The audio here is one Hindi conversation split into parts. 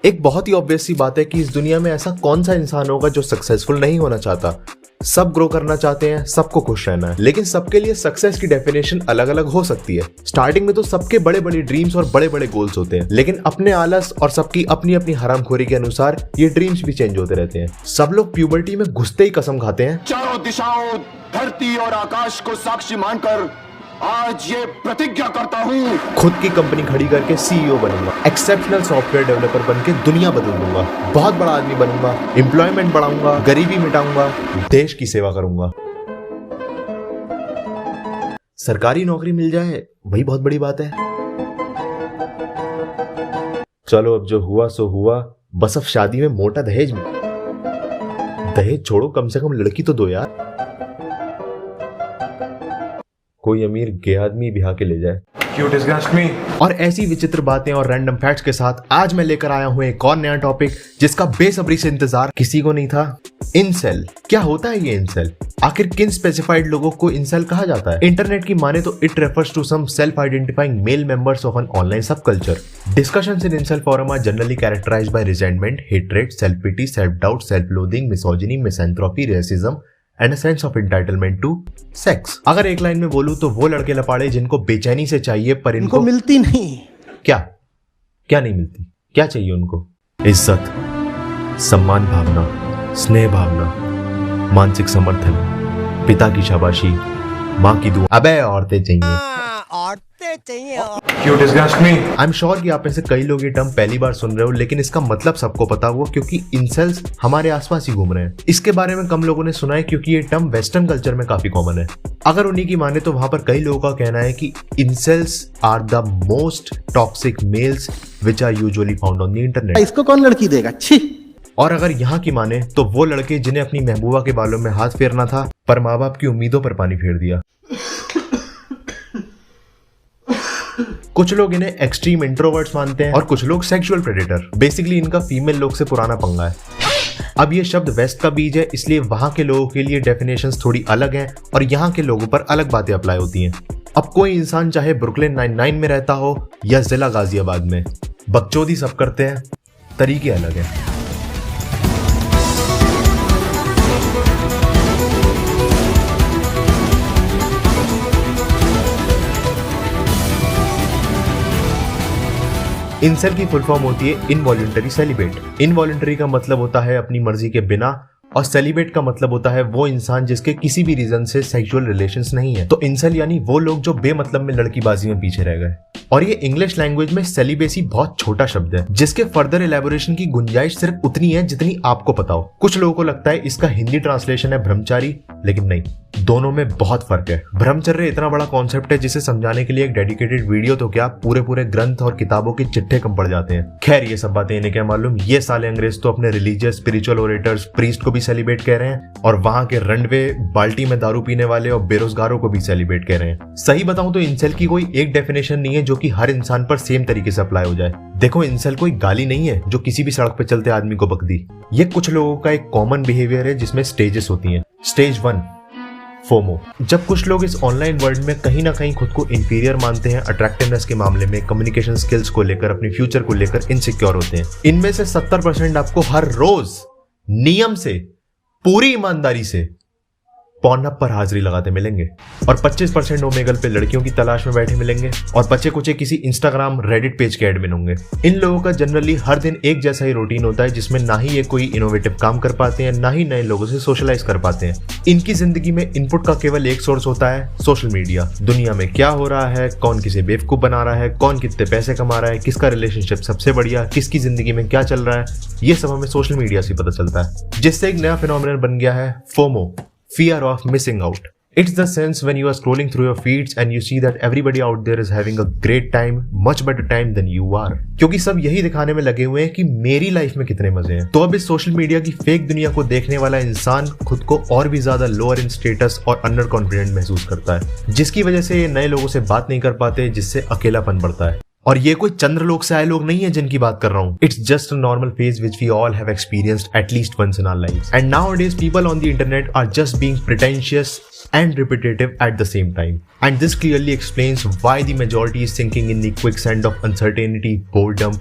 एक बहुत ही ऑब्वियस सी बात है कि इस दुनिया में ऐसा कौन सा इंसान होगा जो सक्सेसफुल नहीं होना चाहता। सब ग्रो करना चाहते हैं, सबको खुश रहना है, लेकिन सबके लिए सक्सेस की डेफिनेशन अलग अलग हो सकती है। स्टार्टिंग में तो सबके बड़े बड़े ड्रीम्स और बड़े बड़े गोल्स होते हैं, लेकिन अपने आलस और सबकी अपनी अपनी हरामखोरी के अनुसार ये ड्रीम्स भी चेंज होते रहते हैं। सब लोग प्यूबर्टी में घुसते ही कसम खाते हैं, चारों दिशाओं, धरती और आकाश को साक्षी मानकर आज ये प्रतिज्ञा करता हूँ, खुद की कंपनी खड़ी करके सीईओ बनूंगा, एक्सेप्शनल सॉफ्टवेयर डेवलपर बन के दुनिया बदल दूंगा, बहुत बड़ा आदमी बनूंगा, एम्प्लॉयमेंट बढ़ाऊंगा, गरीबी मिटाऊंगा, देश की सेवा करूंगा। सरकारी नौकरी मिल जाए वही बहुत बड़ी बात है। चलो अब जो हुआ सो हुआ, बस अब शादी में मोटा दहेज में। दहेज छोड़ो, कम से कम लड़की तो दो यार, कोई अमीर गे आदमी ब्याह के ले जाए। You disgust me. और ऐसी विचित्र बातें और रैंडम फैक्ट्स के साथ आज मैं लेकर आया हूं एक और नया टॉपिक जिसका बेसब्री से इंतजार किसी को नहीं था। इंसेल। क्या होता है ये इंसेल? आखिर किन स्पेसिफाइड लोगों को इंसेल कहा जाता है? इंटरनेट की माने तो it refers to some self identifying male members of an online subculture. Discussions in incel forum are generally characterized by resentment, hatred, self-pity, self-doubt, self-loathing, misogyny, misanthropy, racism and a sense of entitlement to sex। अगर एक लाइन में बोलूं तो वो लड़के लपाड़े जिनको बेचैनी से चाहिए पर इनको मिलती नहीं। क्या नहीं मिलती? क्या चाहिए उनको? इज्जत, सम्मान भावना, स्नेह भावना, मानसिक समर्थन, पिता की शाबाशी, माँ की दुआ। अबे औरतें चाहिए। You disgust me. I am sure कि आप में से कई लोग ये टर्म पहली बार सुन रहे हो, लेकिन इसका मतलब सबको पता हुआ क्योंकि इंसेल्स हमारे आसपास ही घूम रहे हैं। इसके बारे में कम लोगों ने सुना है क्योंकि ये टर्म वेस्टर्न कल्चर में काफी कॉमन है। अगर उन्हीं की माने तो वहां पर कई लोगों का कहना है कि incels are the most toxic males which are usually found on the internet. इसको कौन लड़की देगा? छी। और अगर यहाँ की माने तो वो लड़के जिन्हें अपनी महबूबा के बालों में हाथ फेरना था पर माँ बाप की उम्मीदों पर पानी फेर दिया। कुछ लोग इन्हें एक्सट्रीम इंट्रोवर्ट्स मानते हैं और कुछ लोग सेक्सुअल प्रेडेटर। बेसिकली इनका फीमेल लोग से पुराना पंगा है। अब ये शब्द वेस्ट का बीज है, इसलिए वहां के लोगों के लिए डेफिनेशंस थोड़ी अलग हैं और यहाँ के लोगों पर अलग बातें अप्लाई होती हैं। अब कोई इंसान चाहे ब्रुकलिन 99 में रहता हो या जिला गाजियाबाद में, बकचोदी सब करते हैं, तरीके अलग हैं। इंसेल की फुल फॉर्म होती है इनवॉल्यूंटरी सेलिब्रेट। इनवॉल्यूंटरी का मतलब होता है अपनी मर्जी के बिना और सेलिब्रेट का मतलब होता है वो इंसान जिसके किसी भी रीजन से सेक्सुअल रिलेशंस नहीं है। तो इंसेल यानी वो लोग जो बेमतलब में लड़कीबाजी में पीछे रह गए। और ये इंग्लिश लैंग्वेज में सेलिबेसी बहुत छोटा शब्द है जिसके फर्दर एलेबोरेशन की गुंजाइश सिर्फ उतनी है जितनी आपको पता हो। कुछ लोगों को लगता है इसका हिंदी ट्रांसलेशन है ब्रह्मचारी, लेकिन नहीं, दोनों में बहुत फर्क है। ब्रह्मचर्य इतना बड़ा कॉन्सेप्ट है जिसे समझाने के लिए एक डेडिकेटेड वीडियो तो क्या पूरे पूरे ग्रंथ और किताबों के चिट्ठे कम पड़ जाते हैं। खैर ये सब बातें इन्हें क्या मालूम, ये साले अंग्रेज तो अपने रिलीजियस स्पिरिचुअल ओरेटर्स प्रीस्ट को भी सेलिब्रेट कह रहे हैं और वहां के रनवे बाल्टी में दारू पीने वाले और बेरोजगारों को भी सेलिब्रेट कह रहे हैं। सही बताऊं तो इंसेल की कोई एक डेफिनेशन नहीं है जो कि हर इंसान पर सेम तरीके से अप्लाई हो जाए। देखो इंसेल कोई गाली नहीं है जो किसी भी सड़क पे चलते आदमी को बक दी। ये कुछ लोगों का एक कॉमन बिहेवियर है जिसमें स्टेजेस होती हैं। Stage 1 FOMO. जब कुछ लोग इस ऑनलाइन वर्ल्ड में कहीं ना कहीं खुद को इंफीरियर मानते हैं, अट्रैक्टिवनेस के मामले में, कम्युनिकेशन स्किल्स को लेकर, अपने फ्यूचर को लेकर इनसिक्योर होते हैं। इनमें से 70% आपको हर रोज नियम से, पूरी ईमानदारी से पॉर्नहब पर हाजिरी लगाते मिलेंगे और 25% ओमेगल पे लड़कियों की तलाश में बैठे मिलेंगे और बचे कुचे किसी इंस्टाग्राम रेडिट पेज के एडमिन होंगे। इन लोगों का जनरली हर दिन एक जैसा ही रूटीन होता है जिसमें ना ही ये कोई इनोवेटिव काम कर पाते हैं, ना ही नए लोगों से सोशलाइज कर पाते हैं। इनकी जिंदगी में इनपुट का केवल एक सोर्स होता है, सोशल मीडिया। दुनिया में क्या हो रहा है, कौन किसे बेवकूफ बना रहा है, कौन कितने पैसे कमा रहा है, किसका रिलेशनशिप सबसे बढ़िया, किसकी जिंदगी में क्या चल रहा है, ये सब हमें सोशल मीडिया से पता चलता है। जिससे एक नया फिनोमिनन बन गया है FOMO, fear of missing out. It's the sense when you are scrolling through your feeds and you see that everybody out there is having a great time, much better time than you are. क्योंकि सब यही दिखाने में लगे हुए हैं कि मेरी लाइफ में कितने मजे हैं। तो अब इस सोशल मीडिया की फेक दुनिया को देखने वाला इंसान खुद को और भी ज्यादा लोअर इन स्टेटस और अंडर कॉन्फिडेंट महसूस करता है, जिसकी वजह से ये नए लोगों से बात नहीं कर पाते, जिससे अकेलापन बढ़ता है। और ये कोई चंद्रलोक से आए लोग नहीं है जिनकी बात कर रहा हूँ। It's just a normal phase which we all have experienced at least once in our lives. And nowadays people on the internet are just being pretentious and repetitive at the same time. And this clearly explains why the majority is sinking in the quicksand of uncertainty, boredom,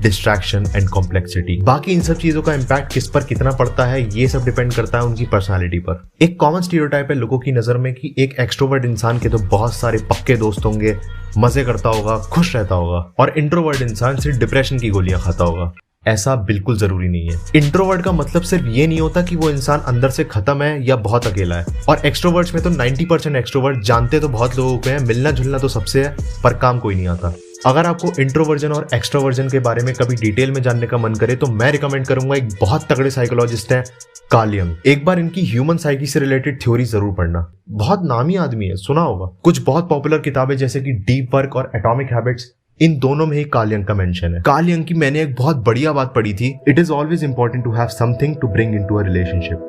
distraction and complexity. बाकी इन सब चीजों का इम्पैक्ट किस पर कितना पड़ता है ये सब डिपेंड करता है उनकी पर्सनालिटी पर। एक कॉमन स्टीरियोटाइप है लोगों की नजर में कि एक एक्सट्रोवर्ट इंसान के तो बहुत सारे पक्के दोस्त होंगे, मजे करता होगा, खुश रहता होगा, और इंट्रोवर्ट इंसान सिर्फ डिप्रेशन की गोलियां खाता होगा। ऐसा बिल्कुल जरूरी नहीं है। इंट्रोवर्ट का मतलब सिर्फ ये नहीं होता कि वो इंसान अंदर से खत्म है या बहुत अकेला है। और एक्सट्रोवर्ट्स में तो 90% एक्सट्रोवर्ट जानते तो बहुत लोगों को हैं, मिलना जुलना तो सबसे है, पर काम कोई नहीं आता। अगर आपको इंट्रोवर्जन और एक्सट्रोवर्जन के बारे में कभी डिटेल में जानने का मन करे तो मैं रिकमेंड करूंगा, एक बहुत तगड़े साइकोलॉजिस्ट हैं कार्ल यंग। एक बार इनकी ह्यूमन साइकी से रिलेटेड थ्योरी जरूर पढ़ना, बहुत नामी आदमी है, सुना होगा। कुछ बहुत पॉपुलर किताबें जैसे कि डीप वर्क और एटॉमिक हैबिट्स, इन दोनों में ही कार्ल यंग का मेंशन है। कार्ल यंग की मैंने एक बहुत बढ़िया बात पढ़ी थी, it is always important to have something to bring into a relationship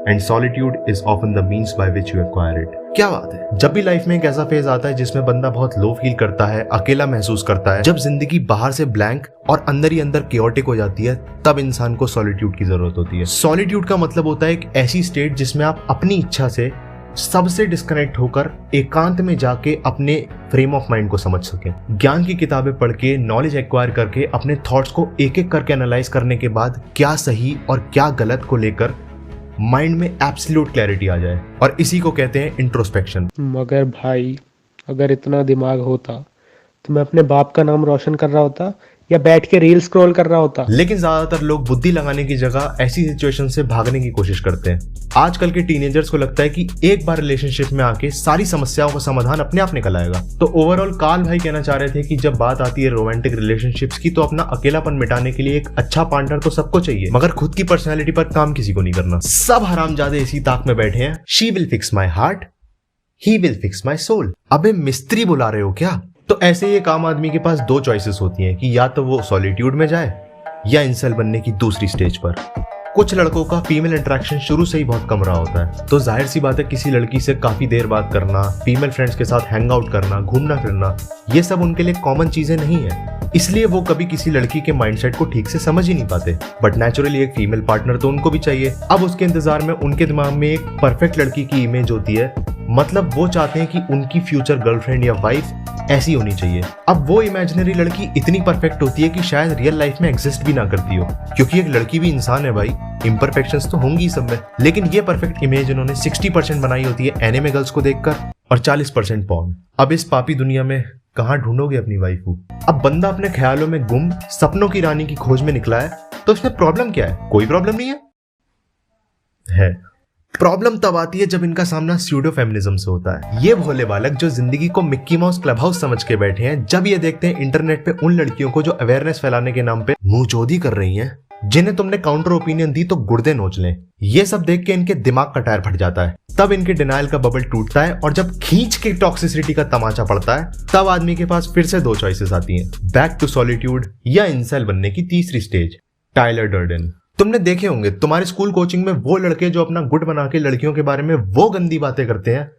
and solitude is often the means by which you acquire it. क्या बात है। जब भी लाइफ में एक ऐसा फेज आता है जिसमें बंदा बहुत लो फील करता है, अकेला महसूस करता है, जब जिंदगी बाहर से ब्लैंक और अंदर ही अंदर केओटिक हो जाती है, तब इंसान को सॉलिट्यूड की जरूरत होती है। सॉलिट्यूड का मतलब होता है एक ऐसी स्टेट जिसमें आप अपनी इच्छा से सबसे डिस्कनेक्ट होकर एकांत में जाके अपने फ्रेम ऑफ माइंड को समझ सके। ज्ञान की किताबें पढ़ के, नॉलेज एक्वायर करके, अपने थॉट्स को एक एक करके एनालाइज करने के बाद क्या सही और क्या गलत को लेकर माइंड में एब्सोल्यूट क्लैरिटी आ जाए, और इसी को कहते हैं इंट्रोस्पेक्शन। मगर भाई, अगर इतना दिमाग होता तो मैं अपने बाप का नाम रोशन कर रहा होता या बैठ के रील स्क्रॉल कर रहा होता। लेकिन ज्यादातर लोग बुद्धि लगाने की जगह ऐसी सिचुएशन से भागने की कोशिश करते हैं। आजकल के टीनेजर्स को लगता है कि एक बार रिलेशनशिप में आके सारी समस्याओं का समाधान अपने आप निकल आएगा। तो ओवरऑल कार्ल भाई कहना चाह रहे थे कि जब बात आती है रोमांटिक रिलेशनशिप्स की, तो अपना अकेलापन मिटाने के लिए एक अच्छा पार्टनर तो सबको चाहिए, मगर खुद की पर्सनैलिटी पर काम किसी को नहीं करना। सब हरामजादे इसी ताक में बैठे हैं, she will fix my heart, he will fix my soul. अबे मिस्त्री बुला रहे हो क्या? तो ऐसे ही एक आम आदमी के पास दो चॉइसेस होती हैं कि या तो वो सॉलिट्यूड में जाए या इंसेल बनने की दूसरी स्टेज पर। कुछ लड़कों का फीमेल इंटरेक्शन शुरू से ही बहुत कम रहा होता है, तो जाहिर सी बात है किसी लड़की से काफी देर बात करना, फीमेल फ्रेंड्स के साथ हैंग आउट करना, घूमना फिरना, ये सब उनके लिए कॉमन चीजें नहीं है। इसलिए वो कभी किसी लड़की के माइंडसेट को ठीक से समझ ही नहीं पाते। बट नेचुरली एक फीमेल पार्टनर तो उनको भी चाहिए। अब उसके इंतजार में उनके दिमाग में एक परफेक्ट लड़की की इमेज होती है, मतलब वो चाहते हैं कि उनकी फ्यूचर गर्लफ्रेंड या वाइफ ऐसी होनी चाहिए। अब वो इमेजिनरी लड़की इतनी परफेक्ट होती है कि शायद रियल लाइफ में एग्जिस्ट भी ना करती हो, क्योंकि एक लड़की भी इंसान है भाई, इम्परफेक्शंस तो होंगी सब में। लेकिन ये परफेक्ट इमेज उन्होंने 60% बनाई होती है एनिमे गर्ल्स को देखकर और 40% पॉर्न। अब इस पापी दुनिया में कहाँ ढूंढोगे अपनी वाइफू? अब बंदा अपने ख्यालों में गुम सपनों की रानी की खोज में निकला है, तो इसमें प्रॉब्लम क्या है? कोई प्रॉब्लम नहीं है। प्रॉब्लम तब आती है जब इनका सामना स्यूडो फेमिनिज्म से होता है। ये भोले बालक जो जिंदगी को मिक्की माउस क्लब हाउस समझ के बैठे हैं, जब ये देखते हैं इंटरनेट पे उन लड़कियों को जो अवेयरनेस फैलाने के नाम पे मुंहजोदी कर रही हैं, जिन्हें तुमने काउंटर ओपिनियन दी तो गुर्दे नोच लें, ये सब देख के इनके दिमाग का टायर फट जाता है। तब इनके डिनाइल का बबल टूटता है, और जब खींच के टॉक्सिसिटी का तमाचा पड़ता है, तब आदमी के पास फिर से दो चॉइसेस आती हैं, बैक टू सॉलिट्यूड या इंसेल बनने की तीसरी स्टेज। टाइलर डर्डेन। तुमने देखे होंगे तुम्हारे स्कूल कोचिंग में वो लड़के जो अपना गुट बना के लड़कियों के बारे में वो गंदी बातें करते हैं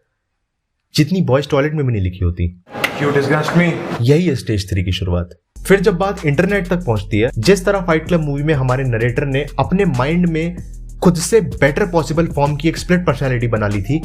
जितनी बॉयज टॉयलेट में भी नहीं लिखी होती। You disgust me. यही है स्टेज 3 की शुरुआत। फिर जब बात इंटरनेट तक पहुंचती है, जिस तरह फाइट क्लब मूवी में हमारे नरेटर ने अपने माइंड में खुद से बेटर पॉसिबल फॉर्म की एक स्प्लिट पर्सनैलिटी बना ली थी,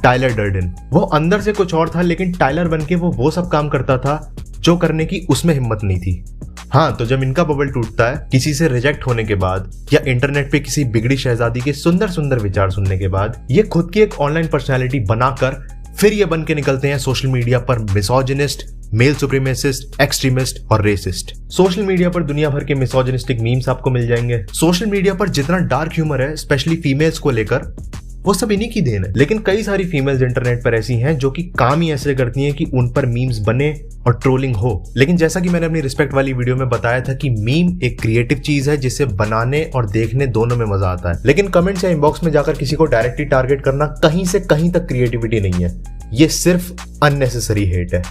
टाइलर डर्डेन। वो अंदर से कुछ और था, लेकिन टाइलर बनके वो सब काम करता था जो करने की उसमें हिम्मत नहीं थी। हाँ, तो जब इनका बबल टूटता है किसी से रिजेक्ट होने के बाद या इंटरनेट पे किसी बिगड़ी शहजादी के सुंदर सुंदर विचार सुनने के बाद, ये खुद की एक ऑनलाइन पर्सनैलिटी बनाकर फिर ये बन के निकलते हैं सोशल मीडिया पर मिसोजिनिस्ट, मेल सुप्रीमेसिस्ट, एक्सट्रीमिस्ट और रेसिस्ट। सोशल मीडिया पर दुनिया भर के मिसोजिनिस्टिक मीम्स आपको मिल जाएंगे। सोशल मीडिया पर जितना डार्क ह्यूमर है, स्पेशली फीमेल्स को लेकर, वो सब इन्हीं की देन है। लेकिन कई सारी फीमेल्स इंटरनेट पर ऐसी हैं जो कि काम ही ऐसे करती हैं कि उन पर मीम्स बने और ट्रोलिंग हो। लेकिन जैसा कि मैंने अपनी रिस्पेक्ट वाली वीडियो में बताया था कि मीम एक क्रिएटिव चीज है जिसे बनाने और देखने दोनों में मजा आता है। लेकिन कमेंट्स या इनबॉक्स में जाकर किसी को डायरेक्टली टारगेट करना कहीं से कहीं तक क्रिएटिविटी नहीं है, ये सिर्फ अननेसेसरी हेट है।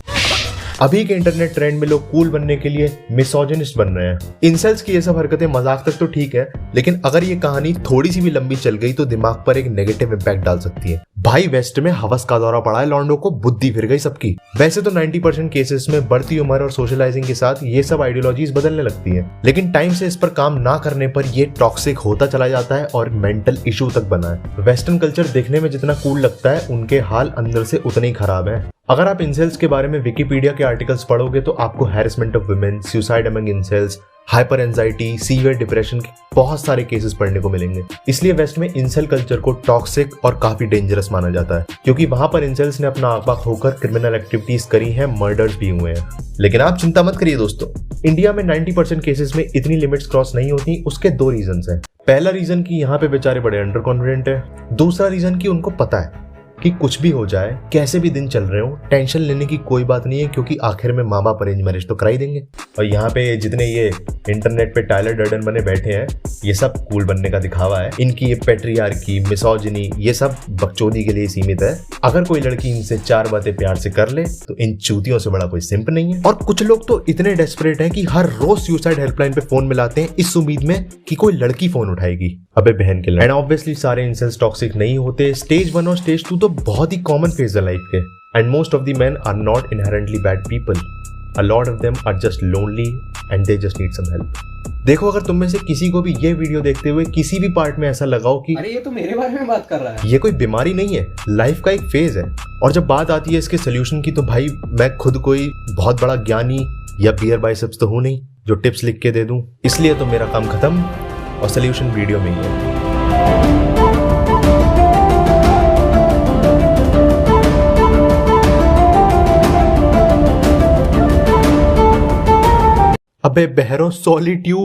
अभी के इंटरनेट ट्रेंड में लोग कूल बनने के लिए मिसोजिनिस्ट बन रहे हैं। इंसेल्स की ये सब हरकतें मजाक तक तो ठीक है, लेकिन अगर ये कहानी थोड़ी सी भी लंबी चल गई तो दिमाग पर एक नेगेटिव इम्पैक्ट डाल सकती है। भाई वेस्ट में हवस का दौरा पड़ा है लॉन्डो को, बुद्धि फिर गई सबकी। वैसे तो 90% केसेस में बढ़ती उम्र और सोशलाइजिंग के साथ ये सब आइडियोलॉजीज बदलने लगती हैं, लेकिन टाइम से इस पर काम ना करने पर ये टॉक्सिक होता चला जाता है और मेंटल इशू तक बना है। वेस्टर्न कल्चर देखने में जितना कूल लगता है, उनके हाल अंदर से उतने ही खराब है। अगर आप इंसेल्स के बारे में विकिपीडिया के आर्टिकल्स पढ़ोगे तो आपको harassment of women, suicide among इंसेल्स, hyper anxiety, severe depression के बहुत सारे केसेस पढ़ने को मिलेंगे। इसलिए वेस्ट में इंसेल कल्चर को टॉक्सिक और काफी डेंजरस माना जाता है, क्योंकि वहां पर इंसेल्स ने अपना आंकड़ा खोकर क्रिमिनल एक्टिविटीज करी हैं, मर्डर्स भी हुए हैं। लेकिन आप चिंता मत करिए दोस्तों, इंडिया में 90% केसेस में इतनी लिमिट्स क्रॉस नहीं होती। उसके दो रीजंस हैं। पहला रीजन कि यहाँ पे बेचारे बड़े अंडर कॉन्फिडेंट है। दूसरा रीजन कि उनको पता है कि कुछ भी हो जाए, कैसे भी दिन चल रहे हो, टेंशन लेने की कोई बात नहीं है, क्योंकि आखिर में माँ बाप अरेंज मैरिज तो करा ही देंगे। और यहाँ पे जितने ये इंटरनेट पे टाइलर डर्डन बने बैठे हैं, ये सब कूल बनने का दिखावा है। इनकी ये पेट्रियार्की, मिसोजिनी, ये सब बकचोदी के लिए सीमित है। अगर कोई लड़की इनसे 4 बातें प्यार से कर ले तो इन चूतियों से बड़ा कोई सिंप नहीं है। और कुछ लोग तो इतने डेस्परेट हैं कि हर रोज सुसाइड हेल्पलाइन पे फोन मिलाते हैं इस उम्मीद में कि कोई लड़की फोन उठाएगी। अबे बहन के। एंड ऑब्वियसली सारे इंसेल्स टॉक्सिक नहीं होते। स्टेज 1 और स्टेज 2 तो बहुत ही कॉमन फेज है लाइफ के। And most of the men are not inherently bad people. A lot of them are just lonely and they just need some help. देखो, अगर तुम में से किसी को भी ये वीडियो देखते हुए किसी भी पार्ट में ऐसा लगा हो कि अरे ये तो मेरे बारे में बात कर रहा है, ये कोई बीमारी नहीं है, लाइफ का एक फेज है। और जब बात आती है इसके सोल्यूशन की, तो भाई मैं खुद कोई बहुत बड़ा ज्ञानी या बियर बाइसेप्स तो हूं नहीं जो टिप्स लिख के दे दूं। इसलिए तो मेरा काम खत्म और सोल्यूशन वीडियो में ही है। अबे बहरो, सॉलिट्यूड